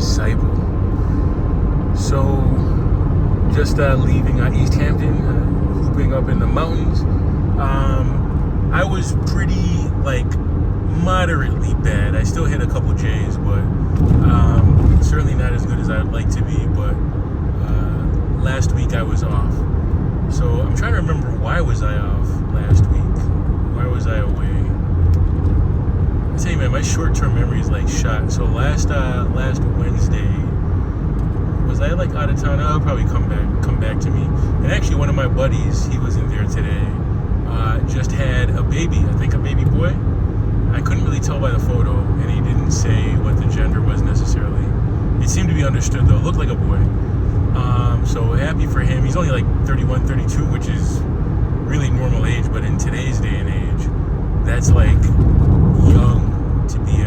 disciple. So, just leaving East Hampton, hooping up in the mountains. I was pretty, moderately bad. I still hit a couple J's, but certainly not as good as I'd like to be. But last week I was off. So I'm trying to remember, why was I off last week? Why was I away? I tell you, man, my short-term memory is shot. So last Wednesday, was I out of town? I'll probably come back to me. And actually, one of my buddies, he was in there today, just had a baby. I think a baby boy. I couldn't really tell by the photo, and he didn't say what the gender was necessarily. It seemed to be understood though. It looked like a boy. So happy for him. He's only 31, 32, which is really normal age, but in today's day and age, that's young to be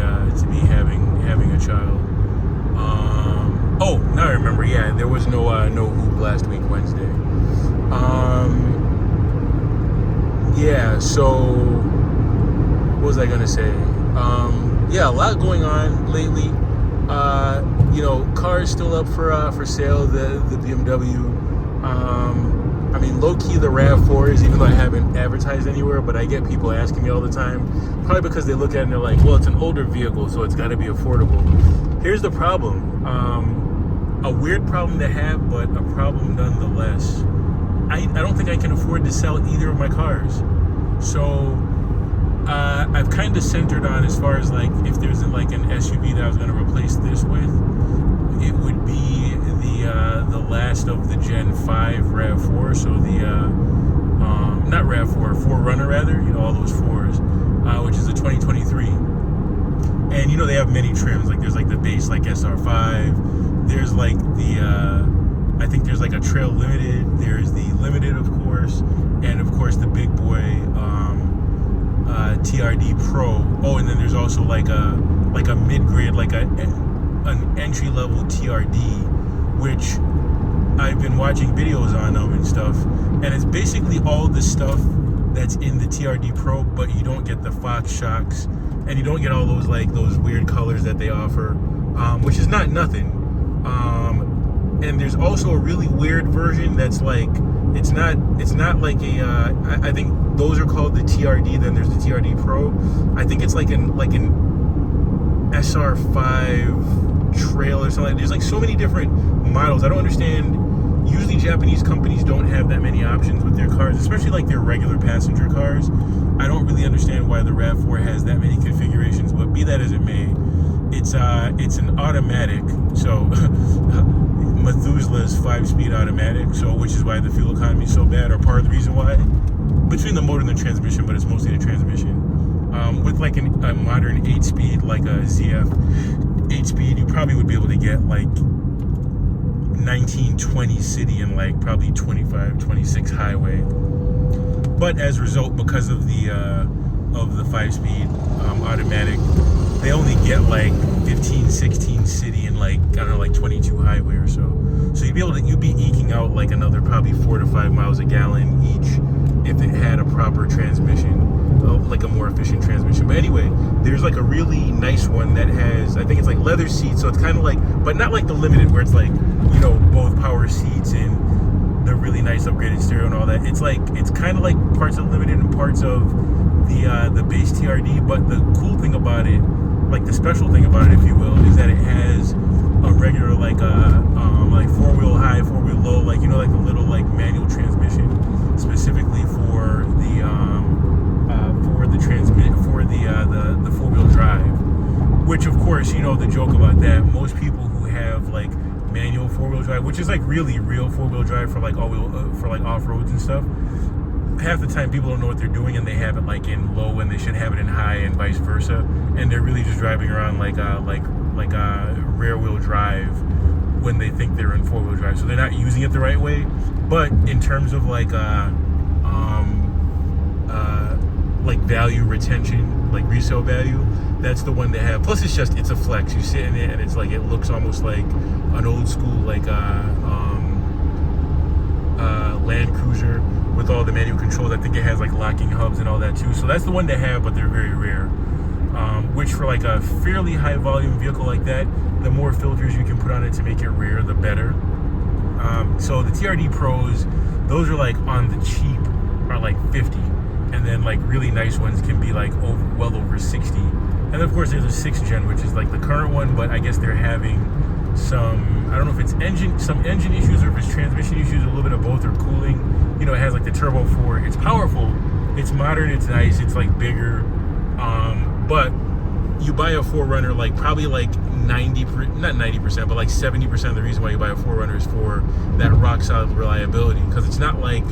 having a child. Oh, now I remember. Yeah, there was no hoop last week, Wednesday. Yeah. So what was I gonna say? Yeah, a lot going on lately. Cars still up for sale. The BMW. I mean, low-key the RAV4s, even though I haven't advertised anywhere, but I get people asking me all the time, probably because they look at it and they're like, well, it's an older vehicle, so it's got to be affordable. Here's the problem. A weird problem to have, but a problem nonetheless. I don't think I can afford to sell either of my cars. So I've kind of centered on, as far as if there's an SUV that I was going to replace this with, it would be the last of the Gen 5 RAV4, so not RAV4, 4Runner rather, all those 4s, which is a 2023. And they have many trims, there's the base SR5, there's I think there's a Trail Limited, there's the Limited, of course, and of course the big boy TRD Pro. Oh, and then there's also a mid-grade, an entry-level TRD, which I've been watching videos on them and stuff, and it's basically all the stuff that's in the TRD Pro, but you don't get the Fox shocks, and you don't get all those those weird colors that they offer, which is not nothing. And there's also a really weird version that's it's not I think those are called the TRD. Then there's the TRD Pro. I think it's an SR5 Trail or something. There's so many different models. I don't understand. Usually Japanese companies don't have that many options with their cars, especially their regular passenger cars. I don't really understand why the RAV4 has that many configurations, but be that as it may, it's an automatic, so Methuselah's 5-speed automatic, so which is why the fuel economy is so bad, or part of the reason why, between the motor and the transmission, but it's mostly the transmission. With a modern 8-speed, a ZF 8-speed, you probably would be able to get 19-20 city and probably 25-26 highway. But as a result, because of the 5-speed automatic, they only get 15-16 city and 22 highway or so. So you'd be eking out another probably 4 to 5 miles a gallon each if it had a proper transmission, a more efficient transmission. But anyway, there's a really nice one that has, I think it's leather seats, so it's kind of but not the Limited where it's both power seats and the really nice upgraded stereo and all that. It's it's kind of parts of Limited and parts of the base TRD. But the cool thing about it, the special thing about it, if you will, is that it has a regular 4-wheel high, 4-wheel low, the little manual transmission, specifically for the the 4-wheel drive. Which, of course, the joke about that, most people who have manual 4-wheel drive, which is really real 4-wheel drive for all-wheel for off-roads and stuff, half the time people don't know what they're doing, and they have it in low when they should have it in high, and vice versa, and they're really just driving around like a rear-wheel drive when they think they're in 4-wheel drive, so they're not using it the right way. But in terms of value retention, resale value, that's the one they have. Plus it's a flex. You sit in it and it's it looks almost like an old school Land Cruiser with all the manual controls. I think it has locking hubs and all that too. So that's the one they have, but they're very rare. which for like a fairly high volume vehicle like that, the more filters you can put on it to make it rare, the better. So the TRD Pros, those are like on the cheap are like 50, and then like really nice ones can be like well over 60. And of course there's a 6th gen, which is like the current one, but I guess they're having some, I don't know if it's some engine issues or if it's transmission issues, a little bit of both, or cooling. You know, it has like the Turbo 4. It's powerful, it's modern, it's nice, it's like bigger. But you buy a 4Runner, like probably like not 90%, but like 70% of the reason why you buy a 4Runner is for that rock solid reliability, because it's not like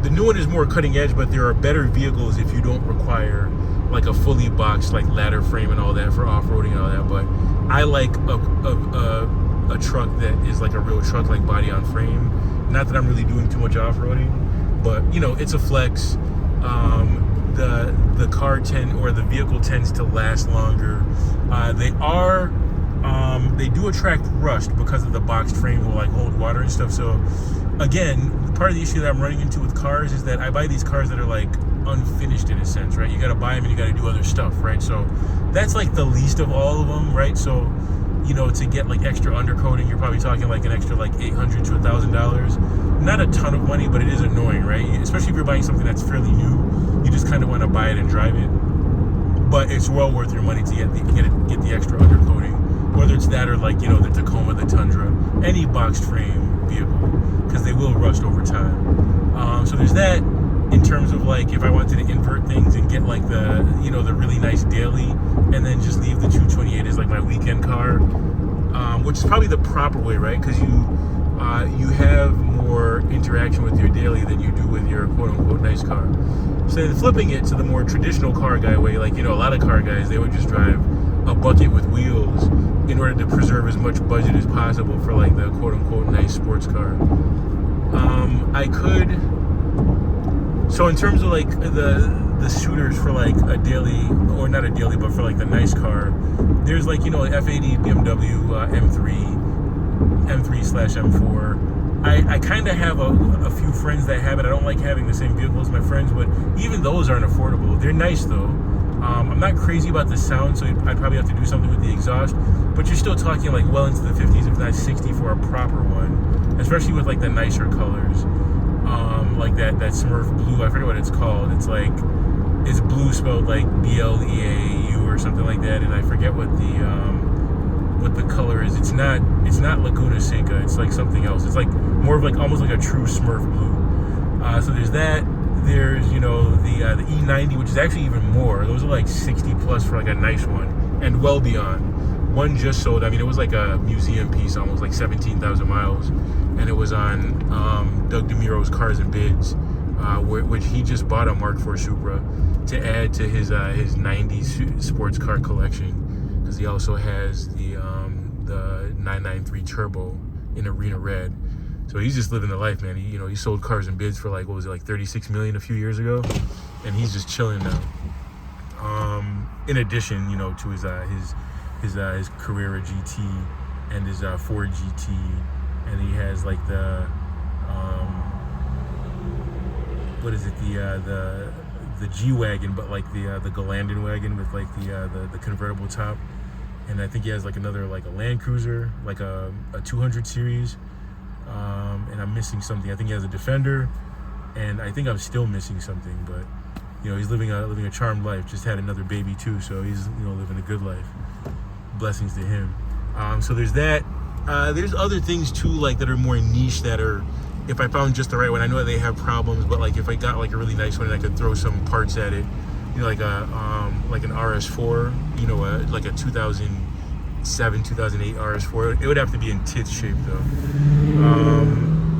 the new one is more cutting edge, but there are better vehicles if you don't require like a fully boxed like ladder frame and all that for off-roading and all that. But I like a truck that is like a real truck, like body on frame. Not that I'm really doing too much off-roading, but you know, it's a flex. The car the vehicle tends to last longer. They do attract rust because of the boxed frame will like hold water and stuff. So again, part of the issue that I'm running into with cars is that I buy these cars that are like unfinished in a sense, right? You got to buy them and you got to do other stuff, right? So that's like the least of all of them, right? So, you know, to get like extra undercoating, you're probably talking like an extra like $800 to $1,000. Not a ton of money, but it is annoying, right? Especially if you're buying something that's fairly new, you just kind of want to buy it and drive it. But it's well worth your money to get the extra undercoating, whether it's that or like, you know, the Tacoma, the Tundra, any boxed frame vehicle, because they will rust over time. So there's that. In terms of like, if I wanted to invert things and get like the, you know, the really nice daily, and then just leave the 228 as like my weekend car, which is probably the proper way, right? Because you have more interaction with your daily than you do with your quote unquote nice car. So then flipping it to the more traditional car guy way, like, you know, a lot of car guys, they would just drive a bucket with wheels in order to preserve as much budget as possible for like the quote unquote nice sports car. So in terms of like the suitors for like a daily, or not a daily, but for like the nice car, there's like, you know, F80, BMW, M3/M4. I kind of have a few friends that have it. I don't like having the same vehicle as my friends, but even those aren't affordable. They're nice though. I'm not crazy about the sound, so I'd probably have to do something with the exhaust, but you're still talking like well into the 50s, if not 60 for a proper one, especially with like the nicer colors. Like that Smurf blue, I forget what it's called. It's like, it's blue spelled like BLEAU or something like that, and I forget what the color is. It's not Laguna Seca. It's like something else. It's like more of like almost like a true Smurf blue. So there's that. There's, you know, the E90, which is actually even more. Those are like 60 plus for like a nice one, and well beyond. One just sold. I mean, it was like a museum piece, almost like 17,000 miles, and it was on Doug DeMuro's Cars and Bids, which he just bought a Mark IV Supra to add to his 90s sports car collection, because he also has the 993 Turbo in Arena Red. So he's just living the life, man. He sold Cars and Bids for like, what was it, like 36 million a few years ago, and he's just chilling now. In addition, you know, to his Carrera GT and his Ford GT, and he has like the what is it, the G-Wagon, but like the Galandon wagon with like the convertible top, and I think he has like another, like a Land Cruiser, like a 200 series, and I'm missing something. I think he has a Defender, and I think I'm still missing something, but you know, he's living a charmed life. Just had another baby too, so he's, you know, living a good life. Blessings to him. So there's that. There's other things too, like that are more niche, that are, if I found just the right one, I know they have problems, but like if I got like a really nice one and I could throw some parts at it, you know, like an RS4, you know, like a 2007, 2008 RS4, it would have to be in tits shape though.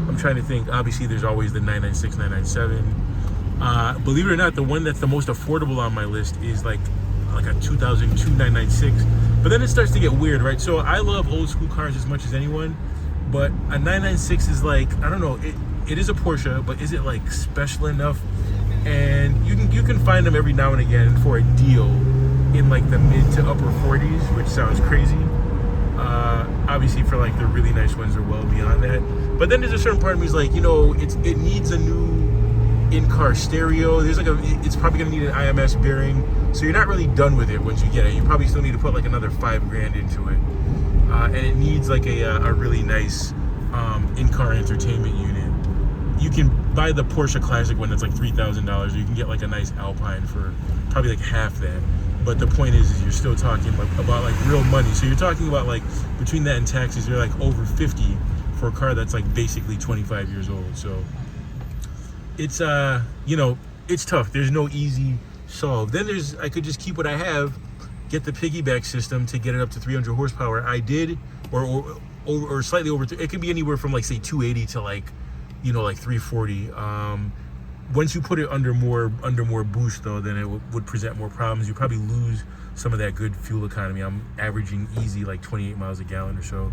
I'm trying to think. Obviously, there's always the 996, 997. Believe it or not, the one that's the most affordable on my list is like a 2002 996. But then it starts to get weird, right? So I love old school cars as much as anyone, but a 996 is like, I don't know, it is a Porsche, but is it like special enough? And you can find them every now and again for a deal in like the mid to upper 40s, which sounds crazy. Obviously for like the really nice ones are well beyond that. But then there's a certain part of me is like, you know, it needs a new in-car stereo. There's like it's probably gonna need an IMS bearing, so you're not really done with it once you get it. You probably still need to put like another $5,000 into it, and it needs like a really nice in-car entertainment unit. You can buy the Porsche Classic one that's like $3,000, or you can get like a nice Alpine for probably like half that. But the point is you're still talking like about like real money. So you're talking about like between that and taxes, you're like over 50 for a car that's like basically 25 years old. So it's it's tough. There's no easy solve. Then I could just keep what I have, get the piggyback system to get it up to 300 horsepower. I did, or slightly over. It could be anywhere from like say 280 to like 340. Once you put it under more boost though, then it would present more problems. You probably lose some of that good fuel economy. I'm averaging easy like 28 miles a gallon or so.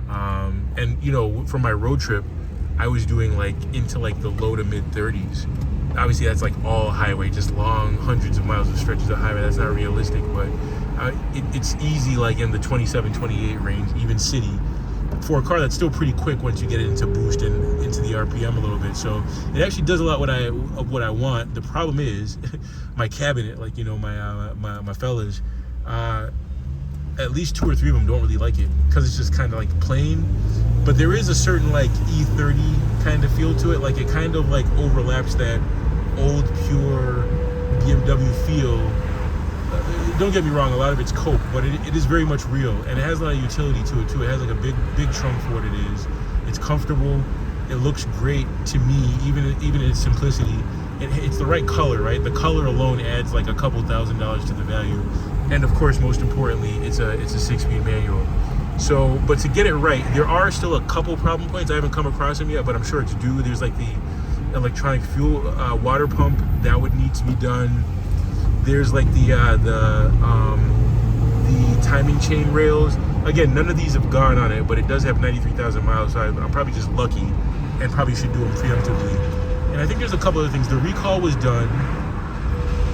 And for my road trip, I was doing like into like the low to mid 30s. Obviously that's like all highway, just long hundreds of miles of stretches of highway. That's not realistic, but it's easy like in the 27, 28 range, even city, for a car that's still pretty quick once you get it into boost and into the RPM a little bit. So it actually does a lot of what I want. The problem is my cabinet, like my fellas, at least 2 or 3 of them don't really like it because it's just kind of like plain. But there is a certain like E30 kind of feel to it. Like it kind of like overlaps that old pure BMW feel. Don't get me wrong, a lot of it's coke, but it is very much real, and it has a lot of utility to it too. It has like a big trunk for what it is. It's comfortable. It looks great to me, even in its simplicity. It's the right color, right? The color alone adds like a couple $1,000s to the value, and of course, most importantly, it's a 6-speed manual. So, but to get it right, there are still a couple problem points. I haven't come across them yet, but I'm sure it's due. There's like the electronic fuel water pump that would need to be done. There's like the timing chain rails. Again, none of these have gone on it, but it does have 93,000 miles, so I'm probably just lucky and probably should do them preemptively. And I think there's a couple other things. The recall was done.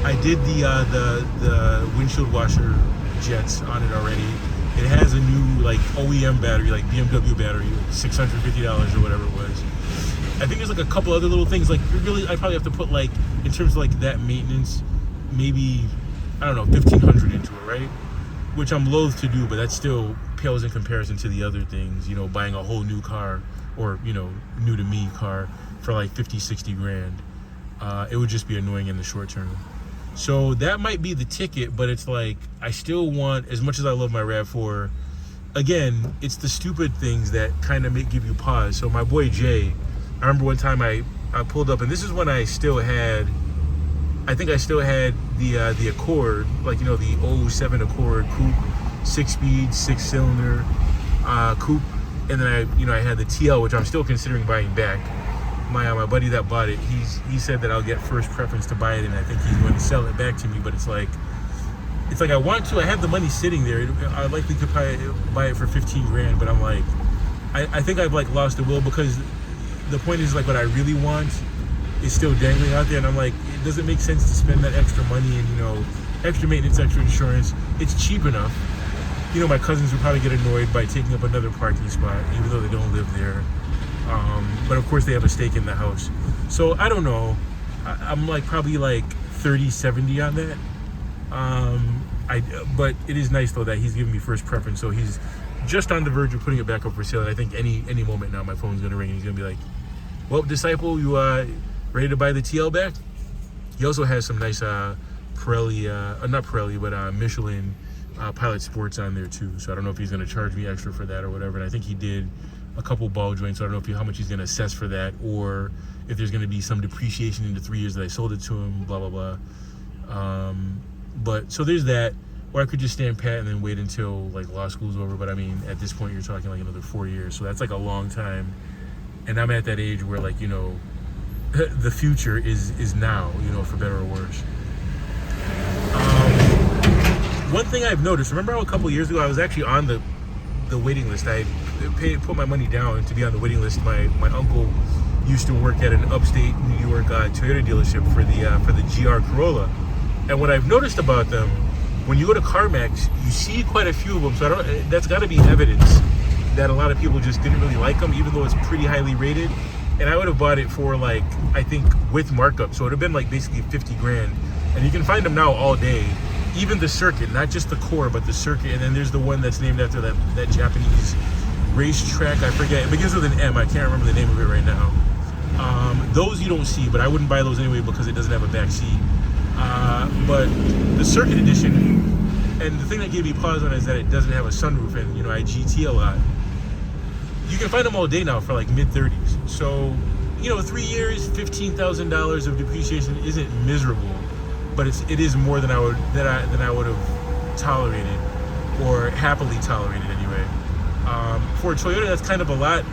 I did the windshield washer jets on it already. It has a new like OEM battery, like BMW battery, $650 or whatever it was. I think there's like a couple other little things. Like really, I probably have to put like, in terms of like that maintenance, maybe, I don't know, $1,500 into it, right? Which I'm loath to do, but that still pales in comparison to the other things, buying a whole new car or, new to me car for like 50, 60 grand. It would just be annoying in the short term. So that might be the ticket, but it's like, I still want, as much as I love my RAV4, again, it's the stupid things that kind of give you pause. So my boy Jay, I remember one time I pulled up, and this is when I still had the Accord, like the 07 Accord coupe, 6-speed, 6-cylinder coupe, and then I had the TL, which I'm still considering buying back. My buddy that bought it, he said that I'll get first preference to buy it, and I think he's going to sell it back to me. But it's like I want to. I have the money sitting there. I likely could buy it for 15 grand, but I'm like, I think I've like lost the will, because the point is like what I really want is still dangling out there, and I'm like, it doesn't make sense to spend that extra money and extra maintenance, extra insurance. It's cheap enough. My cousins would probably get annoyed by taking up another parking spot, even though they don't live there. But of course they have a stake in the house. So I don't know. I'm like probably like 30-70 on that. But it is nice though that he's giving me first preference. So he's just on the verge of putting it back up for sale. And I think any moment now my phone's gonna ring and he's gonna be like, "Well, Disciple, you ready to buy the TL back?" He also has some nice Pirelli, not Pirelli, but Michelin Pilot Sports on there too. So I don't know if he's gonna charge me extra for that or whatever. And I think he did a couple ball joints. So I don't know how much he's gonna assess for that, or if there's gonna be some depreciation in the 3 years that I sold it to him, blah, blah, blah. But so there's that. Or I could just stand pat and then wait until like law school's over. But I mean, at this point, you're talking like another 4 years. So that's like a long time. And I'm at that age where like, the future is now, for better or worse. One thing I've noticed, remember how a couple years ago I was actually on the waiting list? I put my money down to be on the waiting list. My uncle used to work at an upstate New York Toyota dealership for the GR Corolla. And what I've noticed about them, when you go to CarMax, you see quite a few of them. So that's got to be evidence that a lot of people just didn't really like them, even though it's pretty highly rated. and I would have bought it for like, I think with markup, so it would have been like basically 50 grand. And you can find them now all day, even the circuit, not just the core, but the circuit. And then there's the one that's named after that Japanese racetrack. I forget, it begins with an M. I can't remember the name of it right now. Those you don't see, but I wouldn't buy those anyway because it doesn't have a back seat. But the circuit edition, and the thing that gave me pause on it is that it doesn't have a sunroof, and you know, I GT a lot. You can find them all day now for like mid-30s. So, you know, 3 years, $15,000 of depreciation isn't miserable, but it is more than I would have tolerated, or happily tolerated anyway. For a Toyota, that's kind of a lot.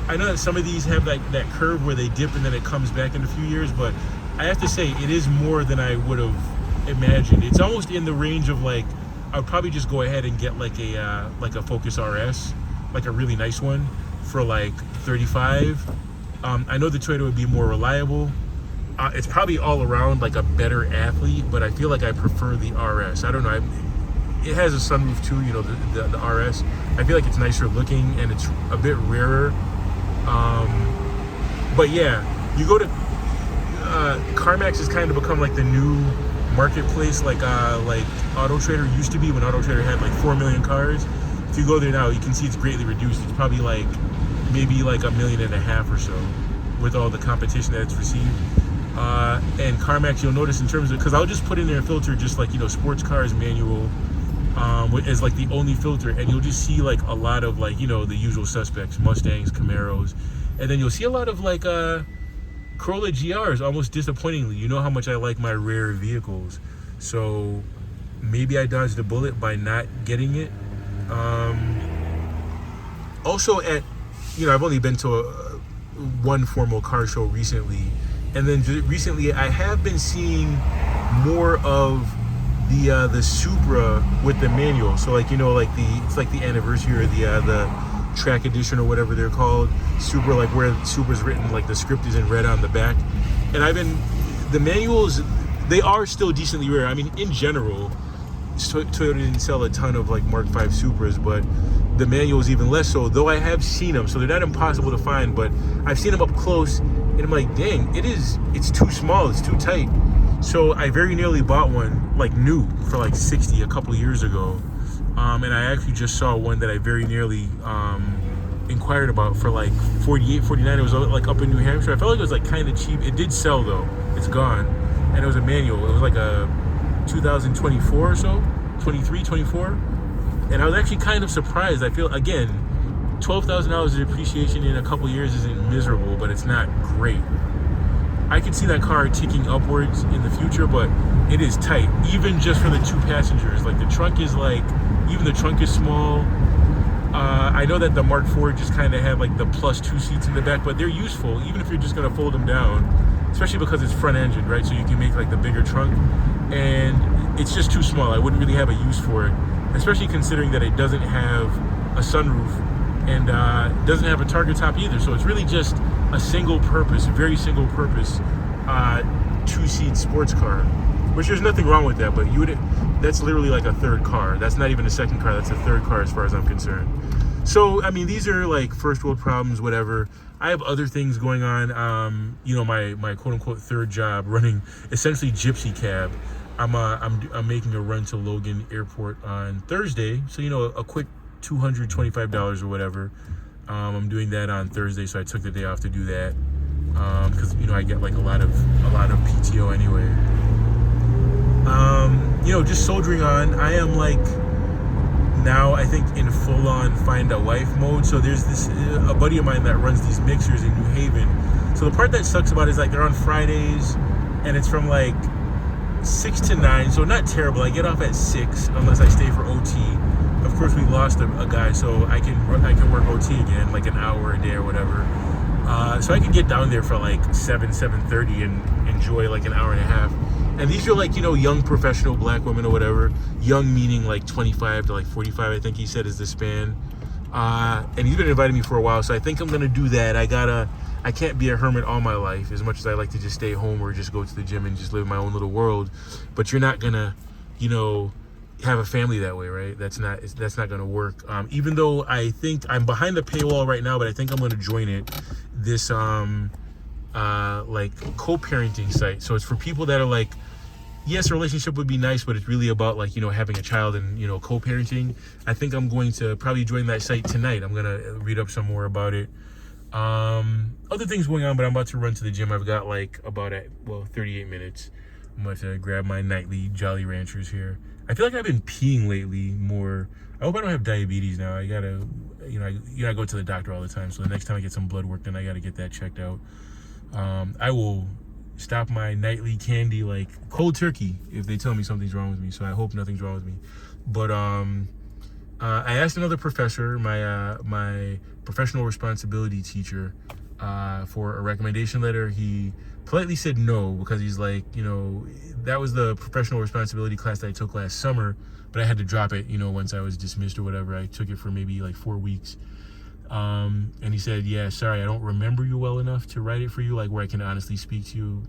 I know that some of these have like that curve where they dip and then it comes back in a few years, but I have to say it is more than I would have imagined. It's almost in the range of like, I would probably just go ahead and get like a Focus RS, like a really nice one for like 35. I know the Toyota would be more reliable. It's probably all around like a better athlete, but I feel like I prefer the RS. I don't know. It has a sunroof too, you know, the RS. I feel like it's nicer looking and it's a bit rarer. But yeah, you go to CarMax has kind of become like the new marketplace, like Auto Trader used to be when Auto Trader had like 4 million cars. If you go there now, you can see it's greatly reduced. It's probably like maybe like 1.5 million or so with all the competition that it's received. And CarMax, you'll notice in terms of, because I'll just put in there a filter just like, you know, sports cars manual as like the only filter, and you'll just see like a lot of like, you know, the usual suspects, Mustangs, Camaros, and then you'll see a lot of like Corolla GRs, almost disappointingly. You know how much I like my rare vehicles, so maybe I dodged a bullet by not getting it. Also you know, I've only been to one formal car show recently, and then recently I have been seeing more of the Supra with the manual. So like, you know, like it's like the anniversary or the track edition or whatever they're called, Supra, like where Supra's written, like the script is in red on the back. And the manuals, they are still decently rare. I mean, in general, Toyota didn't sell a ton of like Mark V Supras, but the manuals even less so, though I have seen them, so they're not impossible to find, but I've seen them up close and I'm like, dang, it's too small, it's too tight. So I very nearly bought one like new for like 60 a couple of years ago. And I actually just saw one that I very nearly inquired about for like 48, 49. It was like up in New Hampshire. I felt like it was like kind of cheap. It did sell though. It's gone. And it was a manual. It was like a 2024 or so, 23, 24. And I was actually kind of surprised. I feel, again, $12,000 of depreciation in a couple years isn't miserable, but it's not great. I could see that car ticking upwards in the future, but it is tight, even just for the two passengers. Like the trunk is like, even the trunk is small. I know that the Mark IV just kind of have like the +2 seats in the back, but they're useful, even if you're just gonna fold them down, especially because it's front engine, right? So you can make like the bigger trunk, and it's just too small. I wouldn't really have a use for it, especially considering that it doesn't have a sunroof and doesn't have a target top either. So it's really just a single purpose, very single purpose, 2-seat sports car, which there's nothing wrong with that, but that's literally like a third car. That's not even a second car, that's a third car as far as I'm concerned. So, I mean, these are like first world problems, whatever. I have other things going on. You know, my quote unquote third job, running essentially gypsy cab. I'm making a run to Logan Airport on Thursday. So, you know, a quick $225 or whatever. I'm doing that on Thursday, so I took the day off to do that. Because, you know, I get like a lot of PTO anyway. You know, just soldiering on. I am like now, I think, in full-on find a wife mode. So there's a buddy of mine that runs these mixers in New Haven. So the part that sucks about it is like they're on Fridays, and it's from like 6 to 9. So not terrible. I get off at 6 unless I stay for OT. Of course, we lost a guy, so I can work OT again, like an hour a day or whatever. So I can get down there for like 7:30 and enjoy like an hour and a half. And these are like, you know, young professional black women or whatever. Young meaning like 25 to like 45, I think he said is the span. And he's been inviting me for a while, so I think I'm gonna do that. I can't be a hermit all my life, as much as I like to just stay home or just go to the gym and just live my own little world. But you're not gonna, you know, have a family that way, right? That's not gonna work. Even though I think I'm behind the paywall right now, but I think I'm gonna join it. this like co-parenting site. So it's for people that are like, yes, a relationship would be nice, but it's really about like, having a child and, co-parenting. I think I'm going to probably join that site tonight. I'm going to read up some more about it. Other things going on, but I'm about to run to the gym. I've got like about 38 minutes. I'm about to grab my nightly Jolly Ranchers here. I feel like I've been peeing lately more. I hope I don't have diabetes now. I gotta, I go to the doctor all the time. So the next time I get some blood work, then I gotta get that checked out. I will stop my nightly candy like cold turkey if they tell me something's wrong with me. So I hope nothing's wrong with me. But I asked another professor, my professional responsibility teacher, for a recommendation letter. He politely said no, because he's like, that was the professional responsibility class that I took last summer, but I had to drop it, once I was dismissed or whatever. I took it for maybe like 4 weeks. And he said, yeah, sorry, I don't remember you well enough to write it for you, like where I can honestly speak to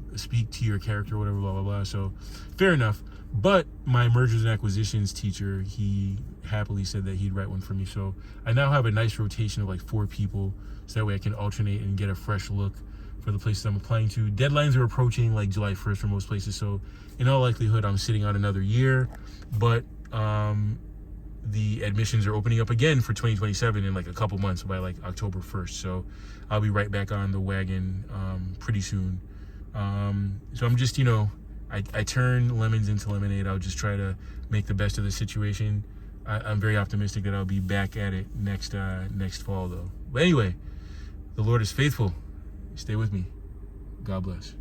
your character, whatever, blah, blah, blah. So fair enough. But my mergers and acquisitions teacher, he happily said that he'd write one for me. So I now have a nice rotation of like 4 people. So that way I can alternate and get a fresh look for the places I'm applying to. Deadlines are approaching like July 1st for most places. So in all likelihood, I'm sitting out another year. But the admissions are opening up again for 2027 in like a couple months, by like October 1st. So I'll be right back on the wagon pretty soon. So I'm just, I turn lemons into lemonade. I'll just try to make the best of the situation. I'm very optimistic that I'll be back at it next fall though. But anyway, the Lord is faithful. Stay with me. God bless.